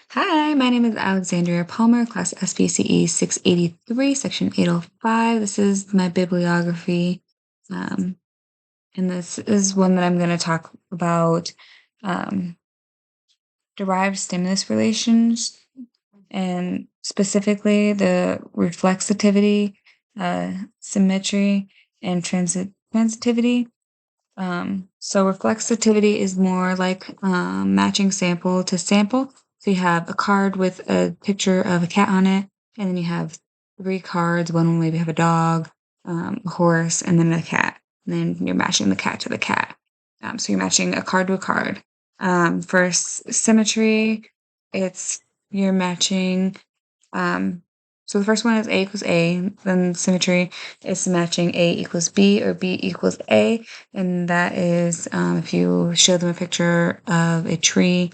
Hi, my name is Alexandria Palmer, class SBCE 683, section 805. This is my bibliography. Um, and this is one that I'm going to talk about um, derived stimulus relations and specifically the reflexivity, symmetry, and transitivity. So reflexivity is more like matching sample to sample. So you have a card with a picture of a cat on it, and then you have three cards. One will maybe have a dog, a horse, and then a cat. And then you're matching the cat to the cat. So you're matching a card to a card. For symmetry, it's you're matching um, so the first one is A equals A, then symmetry is matching A equals B or B equals A, and that is if you show them a picture of a tree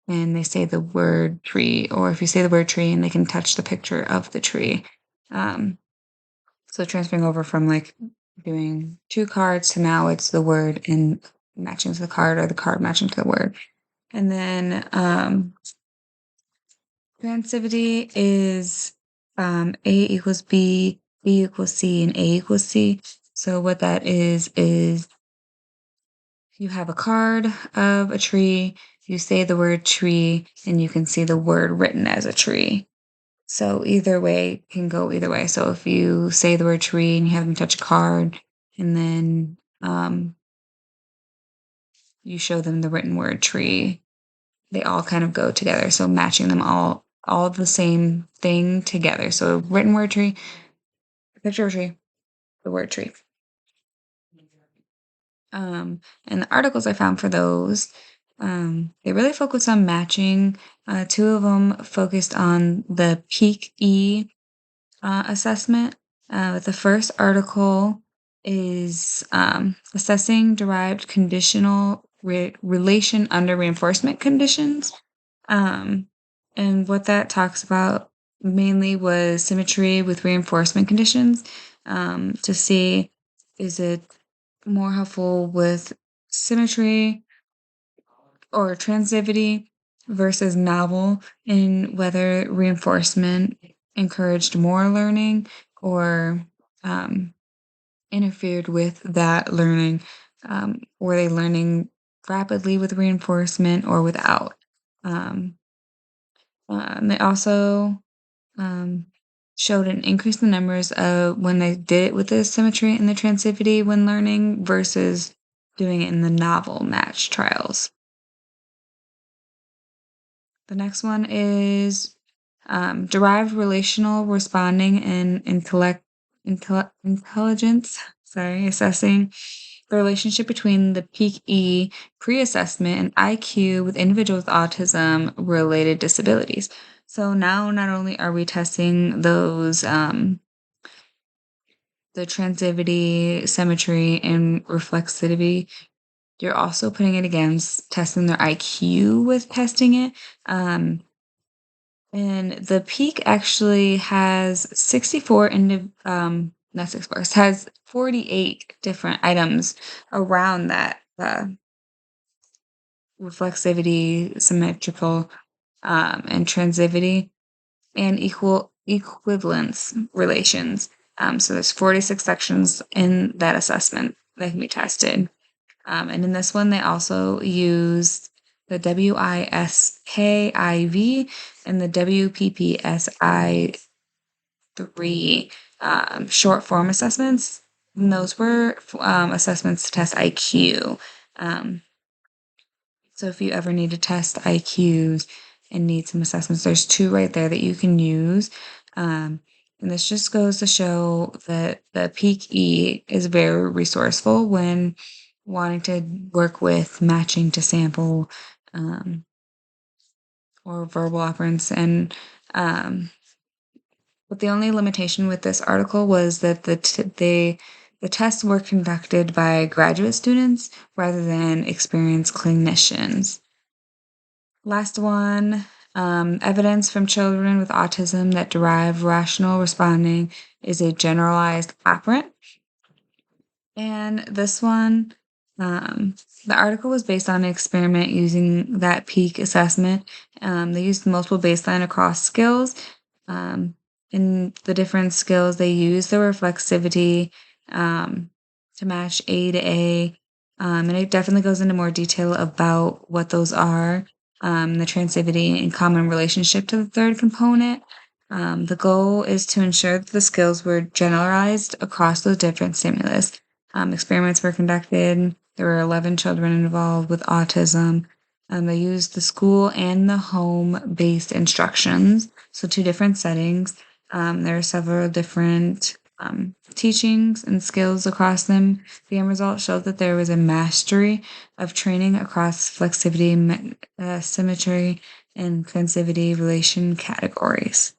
and they say the word tree, or if you say the word tree and they can touch the picture of the tree. Um, so transferring over from like doing two cards to now it's the word and matching to the card or the card matching to the word. And then Transitivity is A equals B, B equals C, and A equals C. So what that is you have a card of a tree, you say the word tree, and you can see the word written as a tree. So either way can go either way. So if you say the word tree and you have them touch a card, and then you show them the written word tree, they all kind of go together. So matching them all the same thing together. So written word tree, picture of a tree, the word tree. And the articles I found for those, they really focus on matching. Two of them focused on the peak E assessment. The first article is assessing derived conditional relation under reinforcement conditions. Um, and what that talks about mainly was symmetry with reinforcement conditions to see is it more helpful with symmetry or transitivity versus novel, and whether reinforcement encouraged more learning or um, interfered with that learning. Were they learning rapidly with reinforcement or without? Um, they also um, showed an increase in the numbers of when they did it with the symmetry and the transitivity when learning versus doing it in the novel match trials. The next one is derived relational responding and intelligence. Sorry, assessing the relationship between the peak E pre-assessment and IQ with individuals with autism related disabilities. So now not only are we testing those the transitivity, symmetry, and reflexivity, you're also putting it against testing their IQ with testing it. And the peak actually has 64 not 64, it has 48 different items around that reflexivity, symmetrical, and transitivity, and equivalence relations. So there's 46 sections in that assessment that can be tested. And in this one, they also use the WISKIV and the WPPSI3 short form assessments. And those were assessments to test IQ. Um, so if you ever need to test IQs and need some assessments, there's two right there that you can use. And this just goes to show that the Peak E is very resourceful when wanting to work with matching to sample or verbal operants. And but the only limitation with this article was that the tests were conducted by graduate students rather than experienced clinicians. Last one, evidence from children with autism that derive rational responding is a generalized operant. And this one Um, the article was based on an experiment using that peak assessment. They used multiple baseline across skills. Um, in the different skills they used, the reflexivity um, to match A to A. And it definitely goes into more detail about what those are, the transitivity and common relationship to the third component. The goal is to ensure that the skills were generalized across those different stimulus. Experiments were conducted. There were 11 children involved with autism. They used the school and the home based instructions, so two different settings. There are several different teachings and skills across them. The end result showed that there was a mastery of training across flexivity, symmetry, and transitivity relation categories.